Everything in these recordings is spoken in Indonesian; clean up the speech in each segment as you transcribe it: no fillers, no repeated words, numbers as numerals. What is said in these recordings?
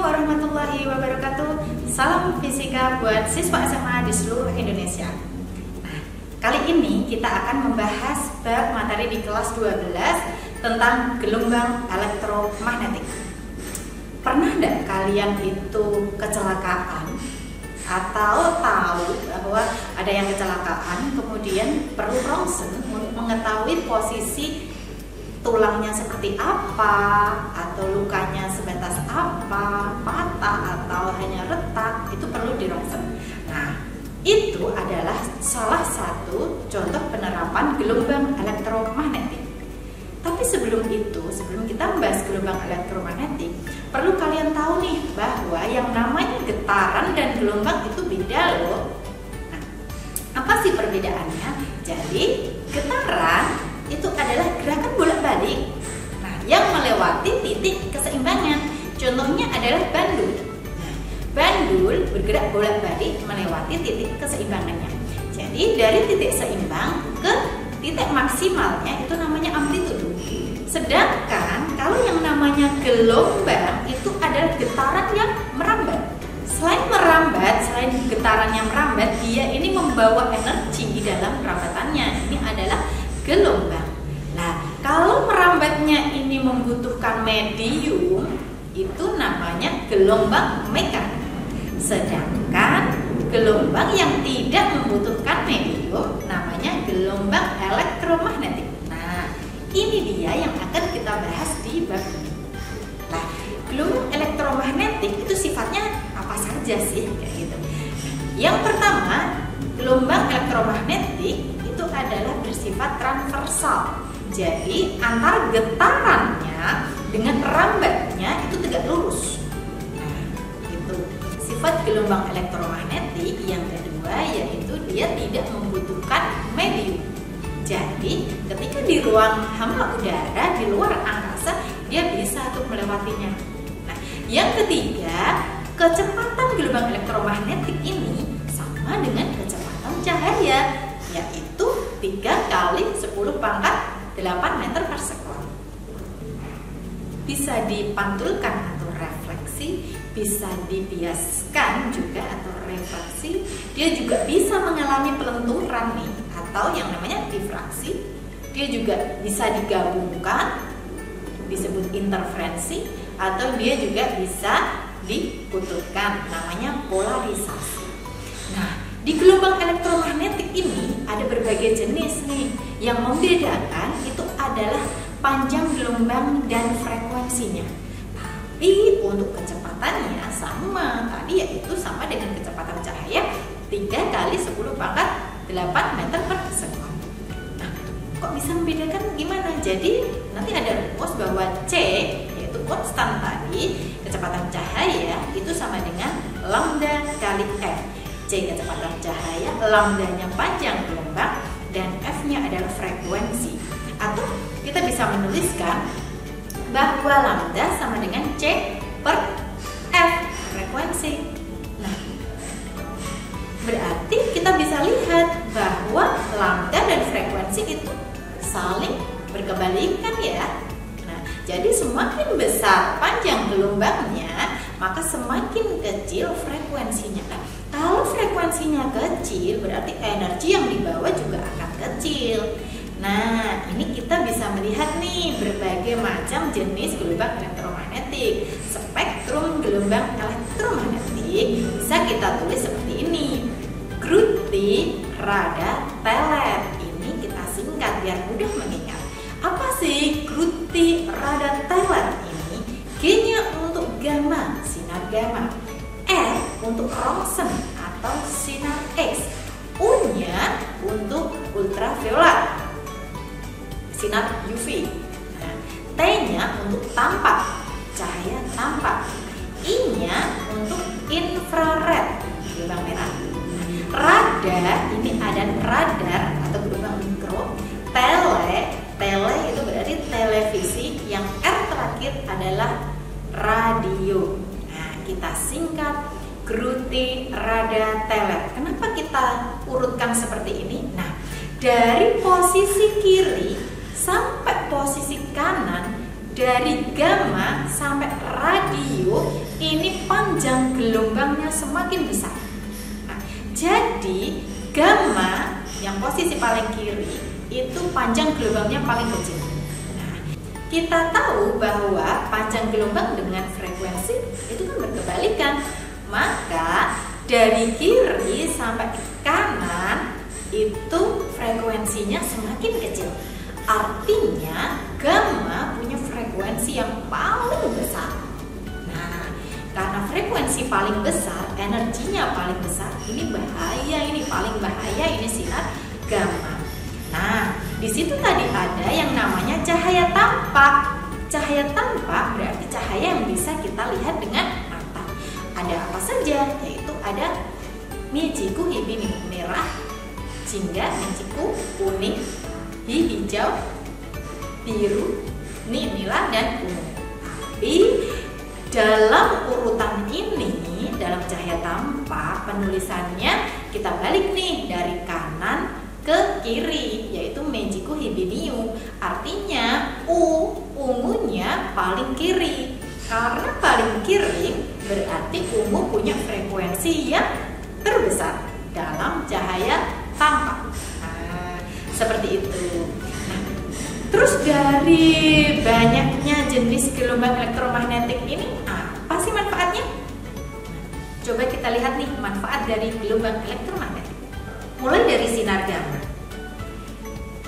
warahmatullahi wabarakatuh. Salam fisika buat siswa SMA di seluruh Indonesia. Nah, kali ini kita akan membahas bab materi di kelas 12 tentang gelombang elektromagnetik. Pernah enggak kalian itu kecelakaan atau tahu bahwa ada yang kecelakaan kemudian perlu ronsen untuk mengetahui posisi tulangnya seperti apa, atau lukanya sebatas apa, patah atau hanya retak, itu perlu dirongsen. Nah, itu adalah salah satu contoh penerapan gelombang elektromagnetik. Tapi sebelum itu, sebelum kita membahas gelombang elektromagnetik, perlu kalian tahu nih bahwa yang namanya getaran dan gelombang itu beda loh. Nah, apa sih perbedaannya? Jadi, getaran itu adalah gerakan bolak-balik, nah, yang melewati titik keseimbangan. Contohnya adalah bandul. Nah, bandul bergerak bolak-balik melewati titik keseimbangannya. Jadi dari titik seimbang ke titik maksimalnya itu namanya amplitudo. Sedangkan kalau yang namanya gelombang itu adalah getaran yang merambat. Selain getarannya merambat, dia ini membawa energi di dalam perambatannya. Ini adalah gelombang. Nah, kalau merambatnya ini membutuhkan medium, itu namanya gelombang mekanik. Sedangkan gelombang yang tidak membutuhkan medium namanya gelombang elektromagnetik. Nah, ini dia yang akan kita bahas di bab ini. Nah, gelombang elektromagnetik itu sifatnya apa saja sih? Kayak gitu. Yang pertama, gelombang elektromagnetik itu adalah bersifat transversal. Jadi antar getarannya dengan merambatnya itu tegak lurus. Nah, itu sifat gelombang elektromagnetik. Yang kedua yaitu dia tidak membutuhkan medium. Jadi ketika di ruang hampa udara di luar angkasa dia bisa untuk melewatinya. Nah, yang ketiga, kecepatan gelombang elektromagnetik ini sama dengan kecepatan cahaya, yaitu 3 kali 10 pangkat 8 meter per sekon. Bisa dipantulkan atau refleksi, bisa dibiaskan juga atau refraksi. Dia juga bisa mengalami pelenturan nih, atau yang namanya difraksi. Dia juga bisa digabungkan, disebut interferensi, atau dia juga bisa dikutupkan, namanya polarisasi. Nah, di gelombang elektromagnetik ini ada berbagai jenis nih. Yang membedakan itu adalah panjang gelombang dan frekuensinya. Tapi untuk kecepatannya sama tadi, yaitu sama dengan kecepatan cahaya 3 kali 10 pangkat 8 meter per sekon. Nah, kok bisa membedakan gimana? Jadi nanti ada rumus bahwa C yaitu konstan tadi, kecepatan cahaya itu sama dengan lambda kali F. C kecepatan cahaya, lambdanya panjang gelombang, dan F-nya adalah frekuensi. Atau kita bisa menuliskan bahwa lambda sama dengan C per F, frekuensi. Nah, berarti kita bisa lihat bahwa lambda dan frekuensi itu saling berkebalikan ya. Nah, jadi semakin besar panjang gelombangnya, maka semakin kecil frekuensinya. Nah, kalau frekuensinya kecil, berarti energi yang dibawa juga akan kecil. Nah, ini kita bisa melihat nih berbagai macam jenis gelombang elektromagnetik. Spektrum gelombang elektromagnetik bisa kita tulis seperti ini: Grutti, Rada, Telet. Ini kita singkat biar mudah mengingat. Apa sih Grutti, Rada, Telet ini? G-nya untuk gamma, sinar gamma. R untuk Rontgen atau sinar X, U-nya untuk ultraviolet, sinar UV. Nah, T-nya untuk tampak, cahaya tampak. I-nya untuk infrared, gelombang merah. Radar, ini ada radar atau gelombang mikro. Tele itu berarti televisi. Yang R terakhir adalah radio. Kita singkat Grutti, Rada, Telet. Kenapa kita urutkan seperti ini? Nah, dari posisi kiri sampai posisi kanan, dari gamma sampai radio ini panjang gelombangnya semakin besar. Nah, jadi gamma yang posisi paling kiri itu panjang gelombangnya paling kecil. Nah, kita tahu bahwa panjang gelombang dengan frekuensi itu kan berkebalikan. Maka dari kiri sampai ke kanan itu frekuensinya semakin kecil. Artinya gamma punya frekuensi yang paling besar. Nah, karena frekuensi paling besar, energinya paling besar, ini bahaya, ini paling bahaya, ini sinar gamma. Nah, di situ tadi ada yang namanya cahaya tampak. Cahaya tampak berarti cahaya yang bisa kita lihat dengan mata. Ada apa saja? Yaitu ada mijiku hibini merah, jingga mijiku kuning, hijau, biru, nila dan ungu. Tapi dalam urutan ini, dalam cahaya tampak penulisannya kita balik nih dari kanan ke kiri, yaitu mejiku hibiniu. Artinya ungunya paling kiri. Karena paling kiri berarti ungu punya frekuensi yang terbesar dalam cahaya tampak. Nah, seperti itu. Nah, terus dari banyaknya jenis gelombang elektromagnetik ini, apa sih manfaatnya? Coba kita lihat nih manfaat dari gelombang elektromagnetik. Mulai dari sinar gamma.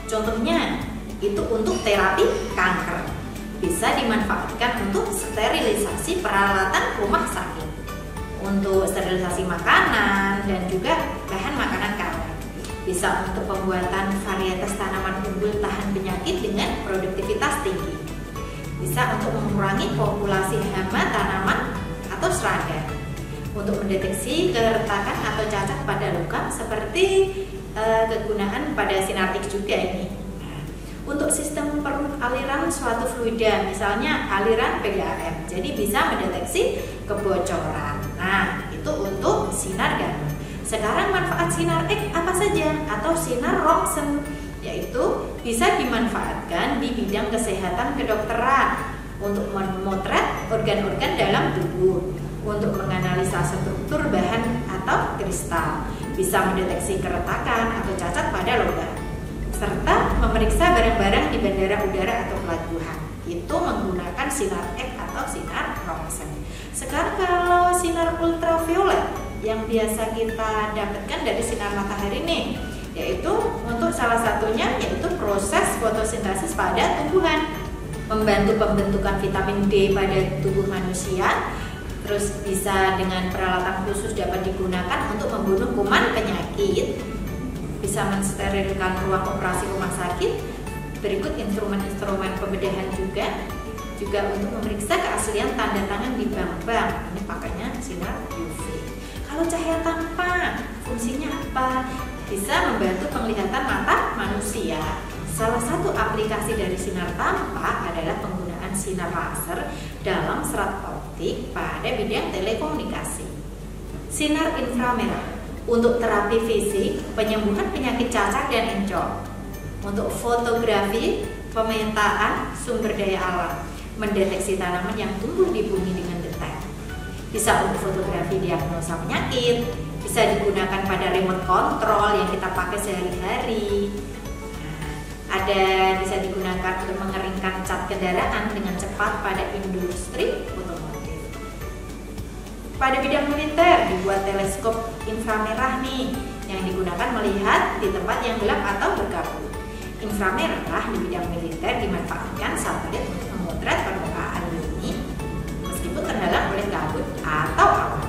Contohnya itu untuk terapi kanker. Bisa dimanfaatkan untuk sterilisasi peralatan rumah sakit, untuk sterilisasi makanan dan juga bahan makanan kamar. Bisa untuk pembuatan varietas tanaman unggul tahan penyakit dengan produktivitas tinggi. Bisa untuk mengurangi populasi hama tanaman atau serangga. Untuk mendeteksi keretakan atau cacat pada luka seperti kegunaan pada sinar X juga ini. Untuk sistem aliran suatu fluida, misalnya aliran PDAM, jadi bisa mendeteksi kebocoran. Nah, itu untuk sinar gamma. Sekarang manfaat sinar X apa saja? Atau sinar Roentgen, yaitu bisa dimanfaatkan di bidang kesehatan kedokteran untuk memotret organ-organ dalam tubuh, untuk menganalisa struktur bahan atau kristal, bisa mendeteksi keretakan atau cacat pada logam, serta memeriksa barang-barang di bandara udara atau pelabuhan. Itu menggunakan sinar X atau sinar Roentgen. Sekarang kalau sinar ultraviolet yang biasa kita dapatkan dari sinar matahari nih, yaitu untuk salah satunya yaitu proses fotosintesis pada tumbuhan, membantu pembentukan vitamin D pada tubuh manusia. Terus bisa dengan peralatan khusus dapat digunakan untuk membunuh kuman penyakit, bisa mensterilkan ruang operasi rumah sakit. Berikut instrumen-instrumen pembedahan juga untuk memeriksa keaslian tanda tangan di bank-bank. Ini pakainya sinar UV. Kalau cahaya tampak fungsinya apa? Bisa membantu penglihatan mata manusia. Salah satu aplikasi dari sinar tampak adalah penggunaan sinar laser dalam serat optik pada bidang telekomunikasi. Sinar inframerah untuk terapi fisik, penyembuhan penyakit cacar dan encok. Untuk fotografi, pemetaan sumber daya alam, mendeteksi tanaman yang tumbuh di bumi dengan detail. Bisa untuk fotografi diagnosa penyakit, bisa digunakan pada remote control yang kita pakai sehari-hari. Ada bisa digunakan untuk mengeringkan cat kendaraan dengan cepat pada industri otomotif. Pada bidang militer dibuat teleskop inframerah nih yang digunakan melihat di tempat yang gelap atau berkabut. Inframerah di bidang militer dimanfaatkan satelit untuk memotret permukaan bumi meskipun terhalang oleh kabut atau awan.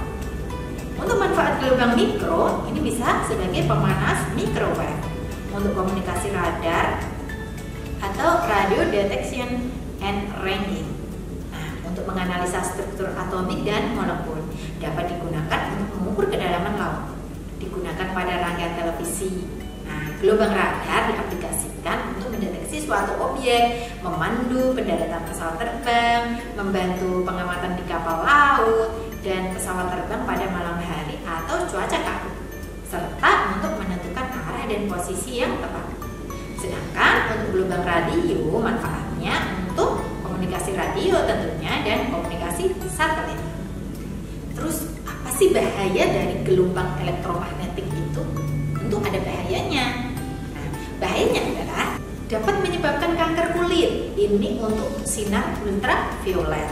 Untuk manfaat gelombang mikro, ini bisa sebagai pemanas microwave untuk komunikasi radar atau radio detection and ranging. Nah, untuk menganalisa struktur atomik dan molekul, dapat digunakan untuk mengukur kedalaman laut, digunakan pada rangkaian televisi. Nah, gelombang radar diaplikasikan untuk mendeteksi suatu objek, memandu pendaratan pesawat terbang, membantu pengamatan di kapal laut dan pesawat terbang pada malam hari atau cuaca kabut, serta untuk menentukan arah dan posisi yang tepat. Sedangkan untuk gelombang radio manfaatnya untuk komunikasi radio tentunya dan komunikasi satelit. terus apa sih bahaya dari gelombang elektromagnetik itu? Tentu ada bahayanya. Nah, bahayanya adalah dapat menyebabkan kanker kulit. Ini untuk sinar ultraviolet.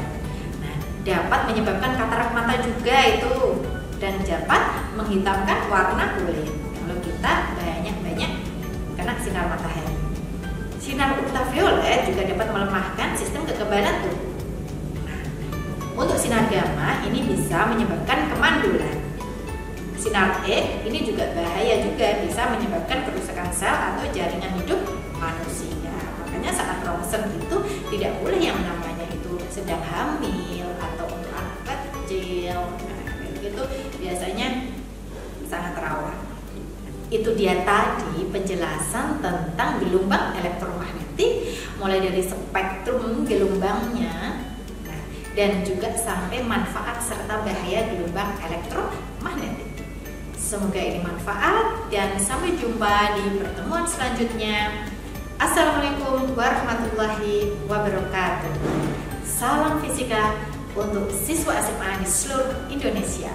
Nah, dapat menyebabkan katarak mata juga itu, dan dapat menghitamkan warna kulit kalau kita banyak kena sinar matahari. Sinar ultraviolet juga dapat melemahkan sistem kekebalan tubuh. Nah, untuk sinar gamma ini bisa menyebabkan kemandulan. Sinar E ini juga bahaya juga, bisa menyebabkan kerusakan sel atau jaringan hidup manusia. Makanya saat ronsen itu tidak boleh yang namanya itu sedang hamil atau untuk anak kecil. Nah, itu biasanya sangat rawan. Itu dia tadi penjelasan tentang gelombang elektromagnetik, mulai dari spektrum gelombangnya, dan juga sampai manfaat serta bahaya gelombang elektromagnetik. Semoga ini manfaat dan sampai jumpa di pertemuan selanjutnya. Assalamualaikum warahmatullahi wabarakatuh. Salam fisika untuk siswa SMA di seluruh Indonesia.